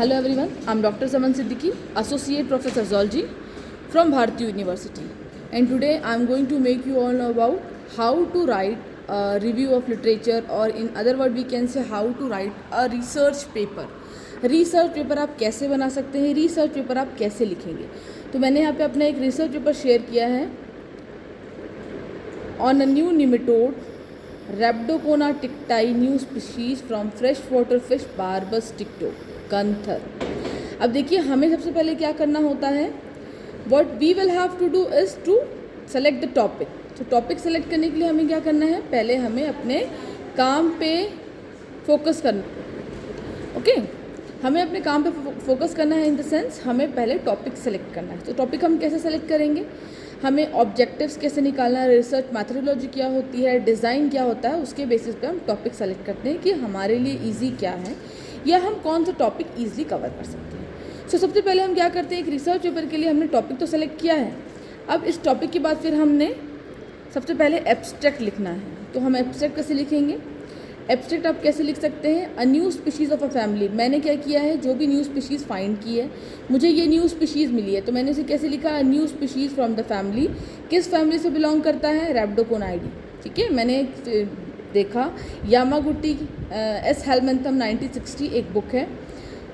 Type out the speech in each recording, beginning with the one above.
Hello everyone, I'm Dr. Saman Siddiqui, Associate Professor Zoology from Bharati University, and today I'm going to make you all know about how to write a review of literature, or in other words we can say how to write a research paper. Research paper आप कैसे बना सकते हैं, research paper आप कैसे लिखेंगे. तो मैंने यहाँ पे अपना एक रिसर्च पेपर शेयर किया है on a new nematode Rhabdochona tictai new species from fresh water fish Barbus ticto Gunther. अब देखिए हमें सबसे पहले क्या करना होता है, what we will have to do is to select the topic. तो टॉपिक सेलेक्ट करने के लिए हमें क्या करना है, पहले हमें अपने काम पे फोकस करना. ओके, हमें अपने काम पे फोकस करना है इन द सेंस हमें पहले टॉपिक सेलेक्ट करना है. तो टॉपिक हम कैसे सेलेक्ट करेंगे, हमें ऑब्जेक्टिव्स कैसे निकालना है, रिसर्च मैथोडोलॉजी क्या होती है, डिज़ाइन क्या होता है, उसके बेसिस पे हम टॉपिक सेलेक्ट करते हैं कि हमारे लिए इजी क्या है या हम कौन सा टॉपिक ईजिली कवर कर सकते हैं. सो सबसे पहले हम क्या करते हैं, एक रिसर्च पेपर के लिए हमने टॉपिक तो सेलेक्ट किया है. अब इस टॉपिक के बाद फिर हमने सबसे पहले एब्स्ट्रैक्ट लिखना है. तो हम एब्स्ट्रैक्ट कैसे लिखेंगे, एब्स्ट्रैक्ट आप कैसे लिख सकते हैं, a new species of a family. मैंने क्या किया है, जो भी न्यू स्पीशीज़ फाइंड की है, मुझे ये न्यू स्पीशीज़ मिली है, तो मैंने इसे कैसे लिखा, a new species from the family. किस फैमिली से बिलोंग करता है, रैप्डोकोनाइडी. ठीक है, मैंने देखा यामागुटी एस हेलमेंथम 1960 एक बुक है,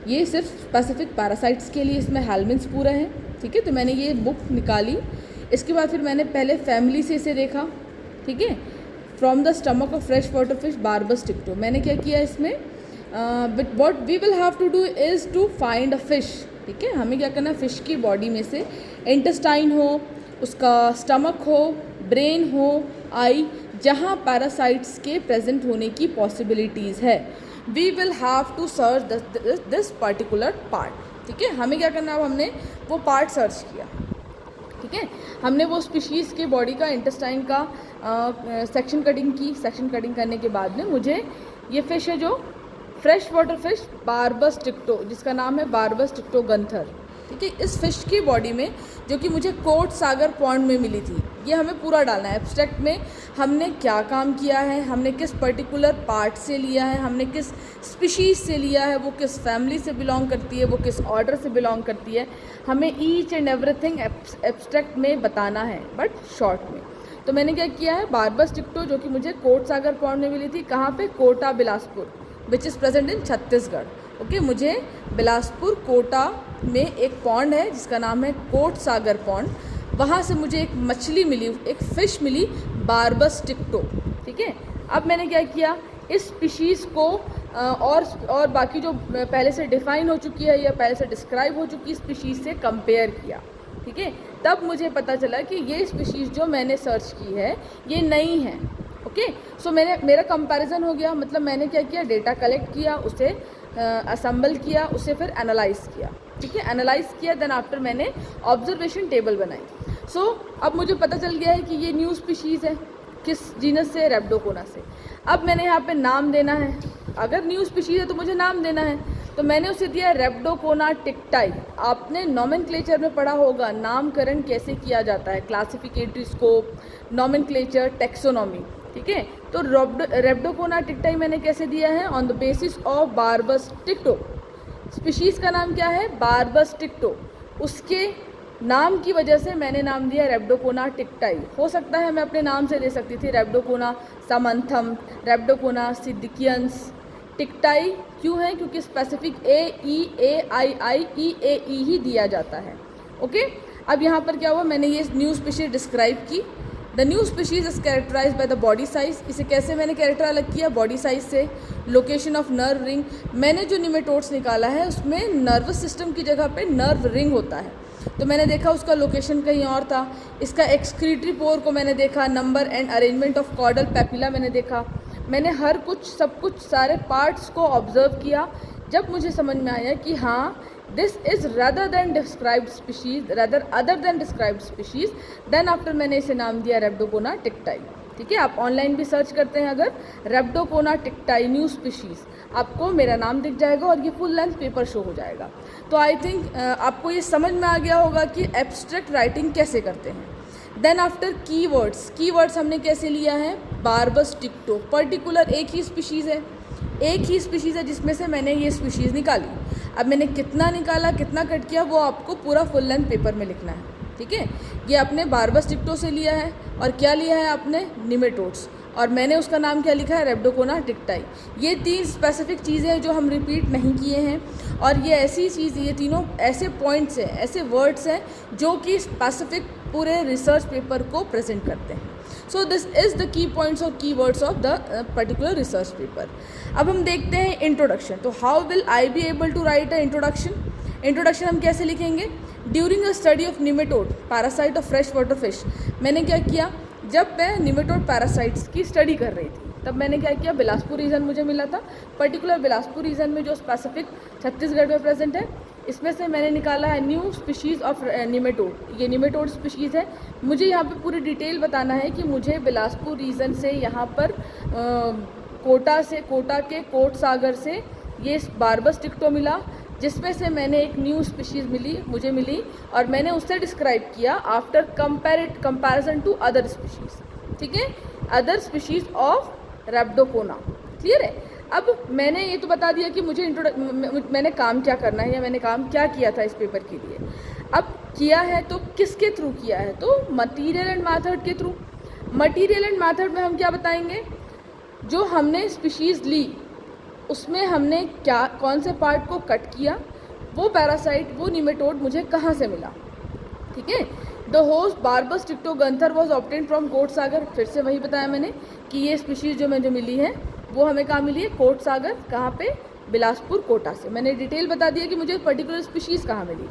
ये सिर्फ स्पेसिफिक पैरासाइट्स के लिए इसमें हेलमेंट्स पूरा है. ठीक है, तो मैंने ये बुक निकाली. इसके बाद फिर मैंने पहले फैमिली से इसे देखा. ठीक है, from the stomach of fresh water fish Barbus ticto. मैंने क्या किया इसमें, but what we will have to do is to find a fish. ठीक है, हमें क्या करना है, फ़िश की बॉडी में से इंटेस्टाइन हो, उसका स्टमक हो, ब्रेन हो, आई, जहाँ पैरासाइट्स के प्रेजेंट होने की पॉसिबिलिटीज़ है, we will have to search this particular part. ठीक है, हमें क्या करना है, अब हमने वो पार्ट सर्च किया. ठीक है, हमने वो स्पीशीज़ के बॉडी का इंटेस्टाइन का सेक्शन कटिंग की. सेक्शन कटिंग करने के बाद में मुझे ये फ़िश है जो फ्रेश वाटर फिश बारबस टिक्टो, जिसका नाम है बारबस टिक्टो गंथर. ठीक है, इस फिश की बॉडी में जो कि मुझे कोट सागर पॉन्ड में मिली थी, ये हमें पूरा डालना है. एब्स्ट्रैक्ट में हमने क्या काम किया है, हमने किस पर्टिकुलर पार्ट से लिया है, हमने किस स्पीशीज़ से लिया है, वो किस फैमिली से बिलोंग करती है, वो किस ऑर्डर से बिलोंग करती है, हमें ईच एंड एवरीथिंग एब्स्ट्रैक्ट में बताना है, बट शॉर्ट में. तो मैंने क्या किया है, बारबस टिक्टो जो कि मुझे कोट सागर पॉन्ड में मिली थी, कहाँ पे, Kota Bilaspur, which is present in Chhattisgarh. Okay, मुझे बिलासपुर कोटा में एक पॉन्ड है जिसका नाम है कोट सागर पॉन्ड, वहाँ से मुझे एक मछली मिली, एक फ़िश मिली बारबस टिक्टो. ठीक है, अब मैंने क्या किया, इस स्पीशीज़ को और बाकी जो पहले से डिफ़ाइन हो चुकी है या पहले से डिस्क्राइब हो चुकी स्पीशीज़ से कंपेयर किया. ठीक है, तब मुझे पता चला कि ये स्पीशीज़ जो मैंने सर्च की है ये नई है. ओके, सो मेरा कंपैरिजन हो गया. मतलब मैंने क्या किया, डेटा कलेक्ट किया, उसे असेंबल किया, उसे फिर एनालाइज किया. ठीक है, एनालाइज किया, देन आफ्टर मैंने ऑब्जर्वेशन टेबल बनाई. सो अब मुझे पता चल गया है कि ये न्यू स्पीशीज़ है, किस जीनस से, रैप्डोकोना से. अब मैंने यहाँ पे नाम देना है, अगर न्यू स्पीशीज़ है तो मुझे नाम देना है, तो मैंने उसे दिया रैप्डोकोना टिक्टाई. आपने नॉमेनक्लेचर में पढ़ा होगा नामकरण कैसे किया जाता है, क्लासिफिकेटरी स्कोप, नॉमेनक्लेचर, टेक्सोनॉमी. ठीक है, तो रैप्डोकोना टिक्टाई मैंने कैसे दिया है, on the basis of Barbus ticto. Species का नाम क्या है, बारबस टिक्टो, उसके नाम की वजह से मैंने नाम दिया रैप्डोकोना टिक्टाई. हो सकता है मैं अपने नाम से दे सकती थी रैप्डोकोना समंथम, रैप्डोकोना सिद्दिकियंस. टिक्टाई क्यों है, क्योंकि स्पेसिफिक AEAIIEAE ही दिया जाता है. ओके, अब यहाँ पर क्या हुआ, मैंने ये न्यू स्पीशीज डिस्क्राइब की. The new species is characterize by the body size. इसे कैसे मैंने कैरेक्टर अलग किया, बॉडी साइज से. लोकेशन ऑफ नर्व रिंग, मैंने जो निमेटोड्स निकाला है उसमें नर्वस सिस्टम की जगह पे नर्व रिंग होता है, तो मैंने देखा उसका लोकेशन कहीं और था. इसका एक्सक्रीटरी पोर को मैंने देखा, number and arrangement of caudal papilla मैंने देखा. मैंने हर कुछ सब कुछ सारे पार्ट्स को ऑब्जर्व किया. जब मुझे समझ में आया कि हाँ this is other than described species, then after मैंने इसे नाम दिया रैप्डोकोना टिक्टाई. ठीक है, आप ऑनलाइन भी सर्च करते हैं अगर रैप्डोकोना टिक्टाई न्यू स्पीशीज़, आपको मेरा नाम दिख जाएगा और ये फुल लेंथ पेपर शो हो जाएगा. तो आई थिंक आपको ये समझ में आ गया होगा कि एब्स्ट्रैक्ट राइटिंग कैसे करते हैं. देन आफ्टर कीवर्ड्स हमने कैसे लिया है, बारबस टिक्टो, पर्टिकुलर एक ही स्पीशीज़ है जिसमें से मैंने ये स्पीशीज़ निकाली. अब मैंने कितना निकाला, कितना कट किया, वो आपको पूरा फुल लेंथ पेपर में लिखना है, ठीक है। ये आपने बारबस टिक्टो से लिया है और क्या लिया है आपने, निमेटोड्स, और मैंने उसका नाम क्या लिखा है, रेब्डोकोना टिक्टाई। ये 3 स्पेसिफिक चीज़ें हैं जो हम रिपीट नहीं किए हैं, और ये ऐसी चीज़, ये तीनों ऐसे पॉइंट्स हैं, ऐसे वर्ड्स हैं जो कि स्पेसिफिक पूरे रिसर्च पेपर को प्रेजेंट करते हैं। So this is the key points और key words of the particular research paper. अब हम देखते हैं इंट्रोडक्शन। तो how will I be able to write a introduction. Introduction हम कैसे लिखेंगे, during a study of nematode parasite of fresh water fish. मैंने क्या किया, जब मैं निमेटोड पैरासाइट्स की स्टडी कर रही थी तब मैंने क्या किया, बिलासपुर रीजन मुझे मिला था, पर्टिकुलर बिलासपुर रीजन में जो स्पेसिफिक छत्तीसगढ़ में प्रेजेंट है, इसमें से मैंने निकाला है न्यू स्पीशीज़ ऑफ निमेटोड। ये निमेटोड स्पीशीज़ है। मुझे यहाँ पे पूरी डिटेल बताना है कि मुझे बिलासपुर रीजन से यहाँ पर कोटा के कोट सागर से ये बारबस टिक्टो मिला, जिसमें से मैंने एक न्यू स्पीशीज़ मुझे मिली और मैंने उससे डिस्क्राइब किया after comparison to other species, ठीक है, other species of Rhabdochona. Clear है। अब मैंने ये तो बता दिया कि मुझे मैंने काम क्या करना है या मैंने काम क्या किया था इस पेपर के लिए। अब किया है तो किसके थ्रू किया है, तो मटीरियल एंड मैथड के थ्रू। मटीरियल एंड मैथड में हम क्या बताएंगे, जो हमने स्पीशीज़ ली उसमें हमने क्या कौन से पार्ट को कट किया, वो पैरासाइट, वो निमेटोड मुझे कहाँ से मिला, ठीक है। The host Barbus ticto Gunther was obtain from Kot Sagar. फिर से वही बताया मैंने कि ये स्पीशीज़ जो मुझे मिली है वो हमें कहाँ मिली है, कोट सागर, कहाँ पे, बिलासपुर, कोटा से। मैंने डिटेल बता दिया कि मुझे पर्टिकुलर स्पीशीज़ कहाँ मिली।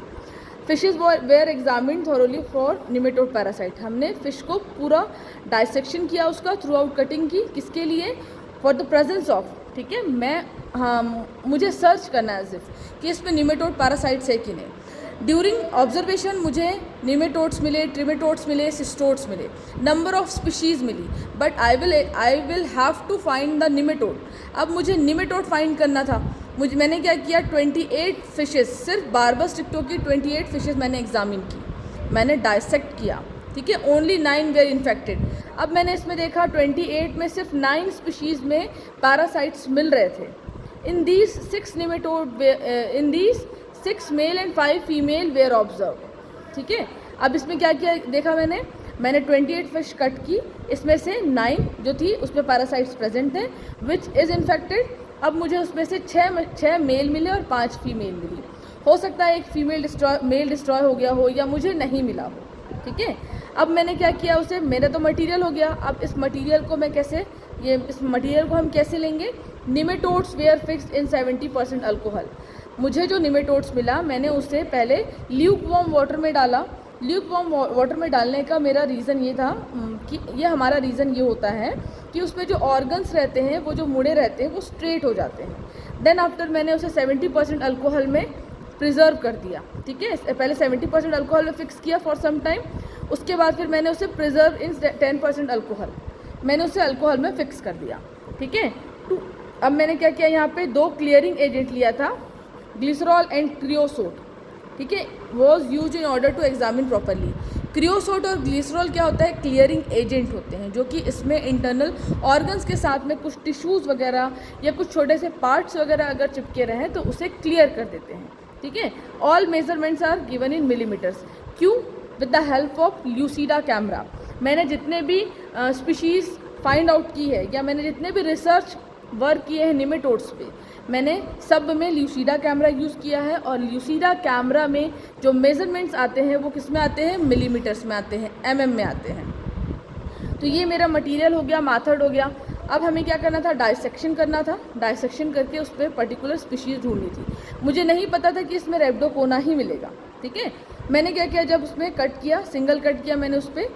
Fishes were examined thoroughly for nematode parasite. हमने फ़िश को पूरा डाइसेक्शन किया, उसका थ्रू आउट कटिंग की, किसके लिए, फॉर द प्रेजेंस ऑफ, ठीक है, मुझे सर्च करना है सिर्फ कि इसमें निमेटोड पैरासाइट्स है कि नहीं। ड्यूरिंग ऑब्जर्वेशन मुझे निमेटोड्स मिले, ट्रिमेटोड्स मिले, सिस्टोड्स मिले, नंबर ऑफ स्पीशीज़ मिली, but I will have to find the nematode. अब मुझे निमेटोड फाइंड करना था। मैंने क्या किया, 28 फिशेज़, सिर्फ बारबस टिक्टो की 28 फिशेज़ मैंने एग्जामिन की, मैंने डाइसेक्ट किया, ठीक है, ओनली 9 वेयर इन्फेक्टेड। अब मैंने इसमें देखा 28 में सिर्फ 9 स्पीशीज़ में पैरासाइट्स मिल रहे थे। In these 6 male and 5 female were observe, ठीक है। अब इसमें क्या किया देखा मैंने 28 फिश कट की, इसमें से 9 जो थी उसमें पैरासाइट्स प्रेजेंट थे विच इज़ इन्फेक्टेड। अब मुझे उसमें से 6 मेल मिले और 5 फीमेल मिली। हो सकता है एक मेल डिस्ट्रॉय हो गया हो या मुझे नहीं मिला हो, ठीक है। अब मैंने क्या किया, उसे, मेरा तो मटेरियल हो गया। अब इस मटेरियल को हम कैसे लेंगे, nematodes were fixed in 70% alcohol. मुझे जो निमेटोड्स मिला मैंने उसे पहले ल्यूक वार्म वाटर में डाला। ल्यूक वार्म वाटर में डालने का मेरा रीज़न ये था कि हमारा रीज़न ये होता है कि उसमें जो ऑर्गन्स रहते हैं, वो जो मुड़े रहते हैं, वो स्ट्रेट हो जाते हैं। देन आफ्टर मैंने उसे 70% अल्कोहल में प्रिजर्व कर दिया, ठीक है। पहले 70% अल्कोहल में फिक्स किया फॉर सम टाइम, उसके बाद फिर मैंने उसे प्रिजर्व इन 10% अल्कोहल, मैंने उसे अल्कोहल में फिक्स कर दिया, ठीक है। अब मैंने क्या किया, यहाँ पे 2 क्लियरिंग एजेंट लिया था, ग्लिसरॉल एंड क्रियोसोट, ठीक है, was use in order to examine properly. Creosote और ग्लिसरॉल क्या होता है, क्लियरिंग एजेंट होते हैं, जो कि इसमें इंटरनल ऑर्गन्स के साथ में कुछ टिश्यूज़ वगैरह या कुछ छोटे से पार्ट्स वगैरह अगर चिपके रहें तो उसे क्लियर कर देते हैं, ठीक है। All measurements are given in millimetres. क्यों, with the help of lucida camera. मैंने जितने भी स्पीशीज़ फाइंड आउट की है या मैंने जितने भी रिसर्च वर्क किए हैं निमेटोड्स पे, मैंने सब में ल्यूसीडा कैमरा यूज़ किया है। और ल्यूसीडा कैमरा में जो मेजरमेंट्स आते हैं वो किस में आते हैं, मिलीमीटर्स में आते हैं, mm में आते हैं। तो ये मेरा मटेरियल हो गया, मेथड हो गया। अब हमें क्या करना था, डाइसेक्शन करना था। डाइसेक्शन करके उस पर पर्टिकुलर स्पीशीज़ ढूंढनी थी। मुझे नहीं पता था कि इसमें रेब्डोकोना ही मिलेगा, ठीक है। मैंने क्या किया, जब उसमें कट किया, सिंगल कट किया, मैंने उस पर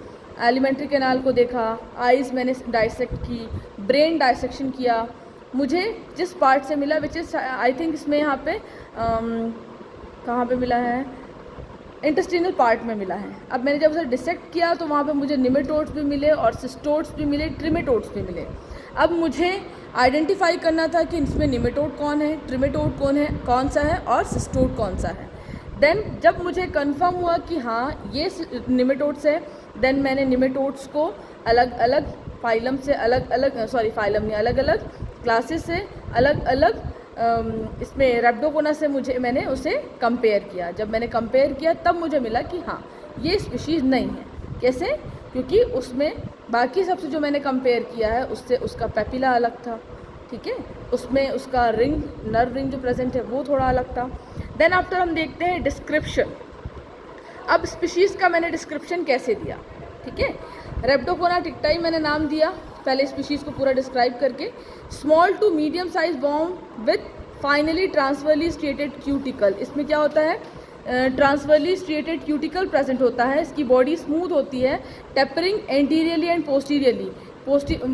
एलिमेंट्री कैनाल को देखा, आइज़ मैंने डाइसेक्ट की, ब्रेन डाइसेक्शन किया। मुझे जिस पार्ट से मिला, विच इज़ आई थिंक इसमें यहाँ पे कहाँ पे मिला है, इंटेस्टिनल पार्ट में मिला है। अब मैंने जब उसे डिसेक्ट किया तो वहाँ पे मुझे निमेटोड्स भी मिले और सिस्टोड्स भी मिले, ट्रिमेटोड्स भी मिले। अब मुझे आइडेंटिफाई करना था कि इसमें निमेटोड कौन है, ट्रिमेटोड कौन सा है और सिस्टोड कौन सा है। देन जब मुझे कंफर्म हुआ कि हाँ ये निमेटोड्स है, देन मैंने निमेटोड्स को अलग अलग फाइलम से अलग अलग क्लासेस से अलग अलग इसमें रेप्डोकोना से मैंने उसे कंपेयर किया। जब मैंने कंपेयर किया तब मुझे मिला कि हाँ ये स्पीशीज़ नहीं है। कैसे? क्योंकि उसमें बाकी सबसे जो मैंने कंपेयर किया है उससे उसका पेपिला अलग था, ठीक है, उसमें उसका रिंग, नर्व रिंग जो प्रेजेंट है वो थोड़ा अलग था। देन आफ्टर हम देखते हैं डिस्क्रिप्शन। अब स्पीशीज़ का मैंने डिस्क्रिप्शन कैसे दिया, ठीक है। रेप्डोकोना टिक्टाई मैंने नाम दिया पहले स्पीशीज़ को पूरा डिस्क्राइब करके। Small to medium size worm with finely transversely striated cuticle. इसमें क्या होता है, ट्रांसफरली स्ट्रेटेड क्यूटिकल प्रेजेंट होता है। इसकी बॉडी स्मूथ होती है, tapering anteriorly and posteriorly,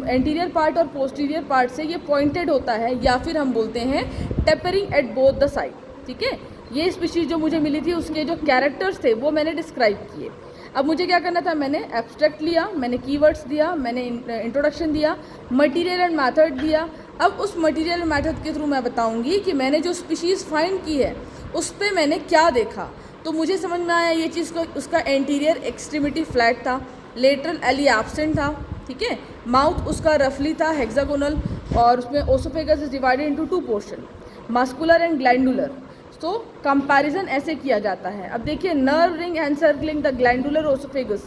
anterior part और पोस्टीरियर पार्ट से ये पॉइंटेड होता है, या फिर हम बोलते हैं tapering at both the side, ठीक है। ये स्पीशीज़ जो मुझे मिली थी उसके जो कैरेक्टर्स थे वो मैंने डिस्क्राइब किए। अब मुझे क्या करना था, मैंने एब्स्ट्रैक्ट लिया, मैंने कीवर्ड्स दिया, मैंने इंट्रोडक्शन दिया, मटेरियल एंड मेथड दिया। अब उस मटेरियल एंड मेथड के थ्रू मैं बताऊंगी कि मैंने जो स्पीशीज़ फाइंड की है उस पर मैंने क्या देखा। तो मुझे समझ में आया ये चीज़ को, उसका एंटीरियर एक्सट्रीमिटी फ्लैट था, लेटरल एली एब्सेंट था, ठीक है, माउथ उसका रफली था हेक्सागोनल, और उसमें oesophagus is divided into 2 portion, muscular and glandular. तो कंपैरिजन ऐसे किया जाता है। अब देखिए, nerve ring encircling the glandular oesophagus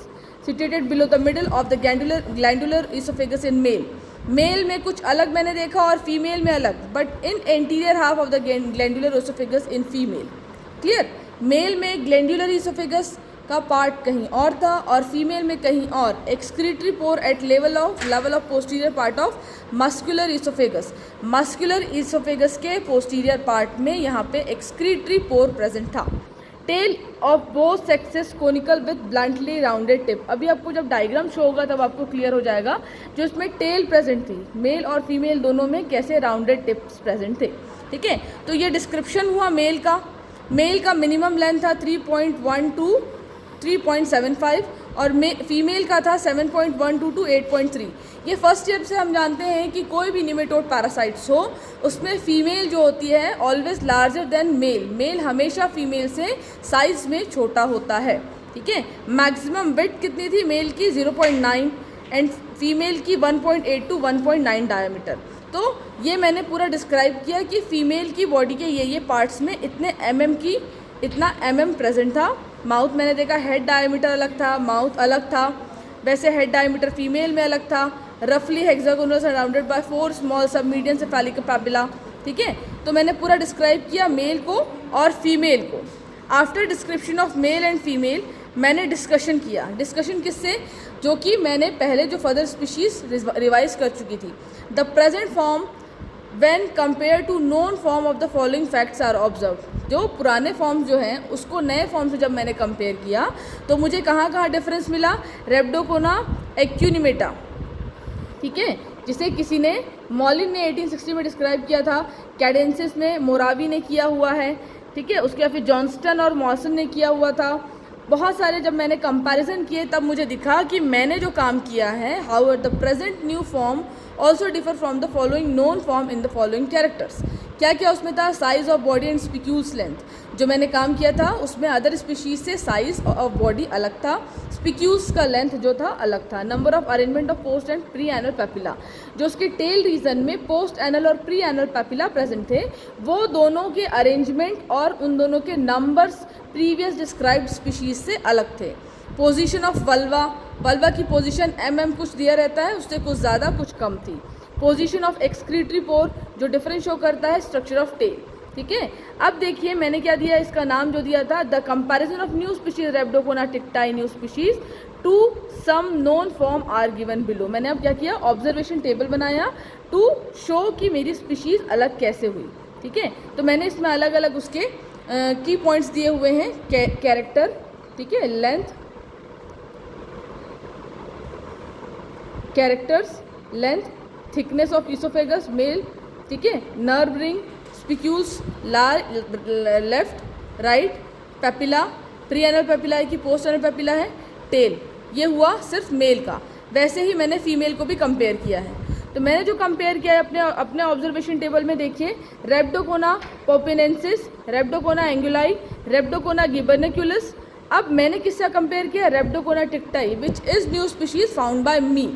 situated below the middle of the glandular oesophagus in male. Male में कुछ अलग मैंने देखा और फीमेल में अलग, but in anterior half of the glandular oesophagus in female. Clear? Male में ग्लैंडुलर इसोफेगस का पार्ट कहीं और था और फीमेल में कहीं और। Excretory pore at level of posterior part of muscular oesophagus. Muscular oesophagus के पोस्टीरियर पार्ट में यहाँ पे एक्सक्रीटरी पोर प्रेजेंट था। Tail of both sexes conical with bluntly rounded tip. अभी आपको जब डायग्राम शो होगा तब आपको क्लियर हो जाएगा जो इसमें टेल प्रेजेंट थी, मेल और फीमेल दोनों में कैसे राउंडेड टिप्स प्रेजेंट थे, ठीक है। तो ये डिस्क्रिप्शन हुआ मेल का। मेल का मिनिमम लेंथ था 3.1 to 3.75 और फीमेल का था 7.12 to 8.3। ये फर्स्ट ईयर से हम जानते हैं कि कोई भी निमेटोड पैरासाइट्स हो उसमें फीमेल जो होती है always larger than male. Male हमेशा फीमेल से साइज में छोटा होता है, ठीक है। मैक्सिमम विड्थ कितनी थी मेल की? 0.9 एंड फीमेल की 1.8 to 1.9 डायमीटर। तो ये मैंने पूरा डिस्क्राइब किया कि फीमेल की बॉडी के ये पार्ट्स में इतना mm प्रेजेंट था। माउथ मैंने देखा हेड डायमीटर अलग था, माउथ अलग था, वैसे हेड डायमीटर फीमेल में अलग था। रफली हेक्सागोनल सराउंडेड बाय 4 स्मॉल सब मीडियम सेफेलिक पैपिला, ठीक है। तो मैंने पूरा डिस्क्राइब किया मेल को और फीमेल को। After description of male and female मैंने डिस्कशन किया। डिस्कशन किससे? जो कि मैंने पहले जो फर्दर स्पीशीज़ रिवाइज कर चुकी थी। The present form when compare to known form of the following facts are observe. जो पुराने फॉर्म जो हैं उसको नए फॉर्म से जब मैंने कंपेयर किया तो मुझे कहाँ डिफरेंस मिला? रेप्डोकोना एक्यूनिमेटा, ठीक है, जिसे किसी ने मॉलिन ने 1860 में डिस्क्राइब किया था, कैडेंसिस में मोरावी ने किया हुआ है, ठीक है, उसके फिर जॉन्स्टन और मॉसन ने किया हुआ था। बहुत सारे जब मैंने कंपैरिजन किए तब मुझे दिखा कि मैंने जो काम किया है, however the present new form also differ from the following known form in the following characters. क्या क्या उसमें था? Size of body and spicules length. जो मैंने काम किया था उसमें अदर स्पीशीज से साइज ऑफ बॉडी अलग था, स्पिक्यूल्स का लेंथ जो था अलग था। Number of arrangement of post and pre anal papilla, जो उसके टेल रीजन में पोस्ट एनल और प्री एनल पैपिला प्रेजेंट थे, वो दोनों के अरेंजमेंट और उन दोनों के नंबर्स प्रीवियस डिस्क्राइब्ड स्पीशीज से अलग थे। पोजीशन ऑफ वल्वा, वल्वा की पोजीशन कुछ दिया रहता है, उससे कुछ ज़्यादा कुछ कम थी। पोजीशन ऑफ एक्सक्रीटरी पोर जो डिफरेंस शो करता है स्ट्रक्चर ऑफ टेल, ठीक है। अब देखिए मैंने क्या दिया, इसका नाम जो दिया था the comparison of new species Rhabdochona tictai new species to some known form are given below. मैंने अब क्या किया, ऑब्जर्वेशन टेबल बनाया टू शो कि मेरी स्पीशीज अलग कैसे हुई, ठीक है। तो मैंने इसमें अलग अलग उसके की पॉइंट्स दिए हुए हैं, कैरेक्टर, ठीक है, length, characters, length, thickness of oesophagus male, ठीक है, nerve ring, spicules, left right, papilla, pre anal papilla है कि पोस्ट एनल पेपिला है, टेल। ये हुआ सिर्फ मेल का। वैसे ही मैंने फीमेल को भी कंपेयर किया है। तो मैंने जो कंपेयर किया है अपने ऑब्जर्वेशन टेबल में देखिए, रेप्डोकोना पोपिनेंसिस, रेप्डोकोना एंगुलाई, रेप्डोकोना गिबर्निकुलस। अब मैंने किससे कंपेयर किया? Rhabdochona tictai which is new species found by me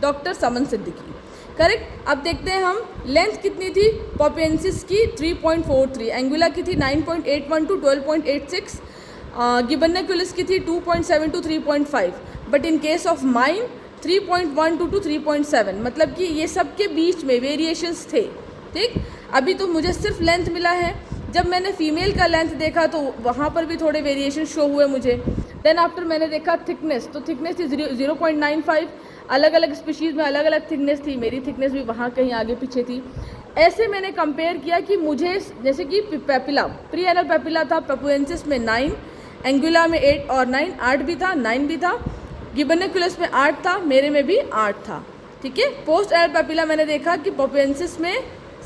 doctor Saman Siddiqui. Correct. अब देखते हैं हम लेंथ कितनी थी पोपियंसिस की 3.43, एंगुला की थी 9.81 टू 12.86, गिबर्निकुलस की थी 2.7 to 3.5, but in case of mine 3.1 to 3.7, मतलब कि ये सब के बीच में वेरिएशंस थे। ठीक, अभी तो मुझे सिर्फ लेंथ मिला है, जब मैंने फीमेल का लेंथ देखा तो वहाँ पर भी थोड़े वेरिएशन शो हुए मुझे। देन आफ्टर मैंने देखा थिकनेस, तो थिकनेस थी 0.95, अलग अलग स्पीशीज़ में अलग अलग थिकनेस थी, मेरी थिकनेस भी वहाँ कहीं आगे पीछे थी। ऐसे मैंने कंपेयर किया कि मुझे जैसे कि पेपिला, प्री एनल पेपिला था पेपुएंसिस में 9, एंगुला में 8 और 9, 8 भी था, 9 भी था, गिबर्निकुलस में 8 था, मेरे में भी 8 था। ठीक है, पोस्ट एनल पेपिला मैंने देखा कि पेपुएंसिस में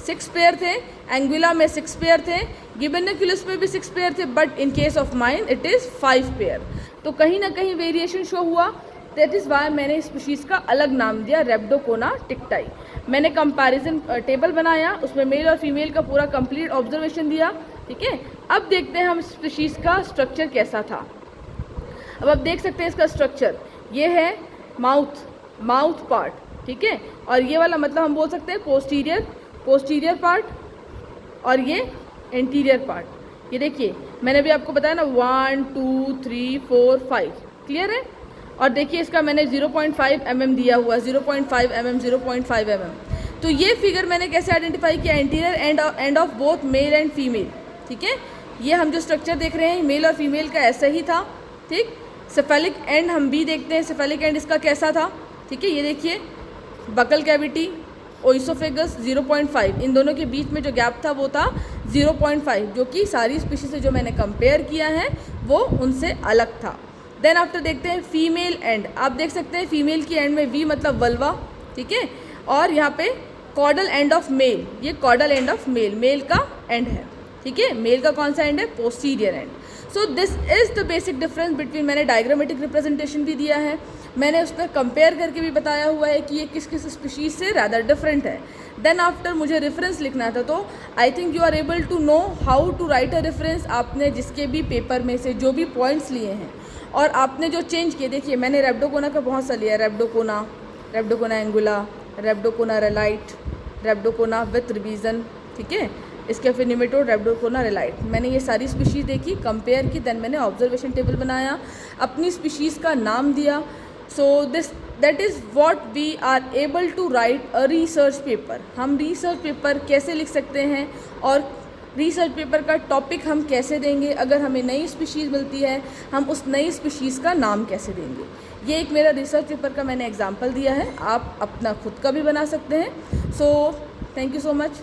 6 पेयर थे, एंगुला में 6 पेयर थे, गिबर्निकुलस में भी 6 पेयर थे, but in case of mine it is 5 pair. तो कहीं ना कहीं वेरिएशन शो हुआ, दैट इज़ वाई मैंने इस स्पीशीज़ का अलग नाम दिया रेप्डोकोना टिक्टाई। मैंने कंपैरिजन टेबल बनाया, उसमें मेल और फीमेल का पूरा कंप्लीट ऑब्जर्वेशन दिया। ठीक है, अब देखते हैं हम स्पीशीज़ का स्ट्रक्चर कैसा था। अब आप देख सकते हैं इसका स्ट्रक्चर, ये है माउथ पार्ट, ठीक है, और ये वाला मतलब हम बोल सकते हैं पोस्टीरियर पार्ट, और ये एंटीरियर पार्ट। ये देखिए मैंने भी आपको बताया ना 1 2 3 4 5, क्लियर है। और देखिए इसका मैंने 0.5 mm दिया हुआ है, 0.5 mm, 0.5 mm। तो ये फिगर मैंने कैसे आइडेंटिफाई किया, anterior end of both male and female. ठीक है, ये हम जो स्ट्रक्चर देख रहे हैं मेल और फीमेल का ऐसा ही था। ठीक, सेफेलिक एंड हम भी देखते हैं, सेफेलिक एंड इसका कैसा था। ठीक है, ये देखिए बकल कैविटी, ओइसोफेगस 0.5, इन दोनों के बीच में जो गैप था वो था 0.5, जो कि सारी स्पीशीज से जो मैंने कंपेयर किया है वो उनसे अलग था। देन आफ्टर देखते हैं फीमेल एंड, आप देख सकते हैं फीमेल की एंड में वी मतलब वल्वा, ठीक है, और यहाँ पे कॉर्डल एंड ऑफ मेल, ये कॉर्डल एंड ऑफ मेल का एंड है। ठीक है, मेल का कौन सा एंड है, posterior and. So this is the basic difference between, मैंने डायग्रामेटिक रिप्रेजेंटेशन भी दिया है, मैंने उसमें कंपेयर करके भी बताया हुआ है कि ये किस किस स्पीशीज़ से रैदर डिफरेंट है। देन आफ्टर मुझे रेफरेंस लिखना था, तो I think you are able to know how to write a reference. आपने जिसके भी पेपर में से जो भी पॉइंट्स लिए हैं और आपने जो चेंज किए, देखिए मैंने रेप्डोकोना का बहुत सा लिया, रेप्डोकोना एंगुला, रेप्डोकोना रेलाइट, रेप्डोकोना विथ रिवीजन, ठीक है, इसके फिर निमेटोड रेप्डोकोना रेलाइट, मैंने ये सारी स्पीशीज़ देखी, कंपेयर की, देन मैंने ऑब्जर्वेशन टेबल बनाया, अपनी स्पीशीज़ का नाम दिया। So that is what we are able to write a research paper. हम रिसर्च पेपर कैसे लिख सकते हैं और रिसर्च पेपर का टॉपिक हम कैसे देंगे, अगर हमें नई स्पीशीज़ मिलती है हम उस नई स्पीशीज़ का नाम कैसे देंगे। ये एक मेरा रिसर्च पेपर का मैंने एग्जाम्पल दिया है, आप अपना खुद का भी बना सकते हैं। So thank you so much.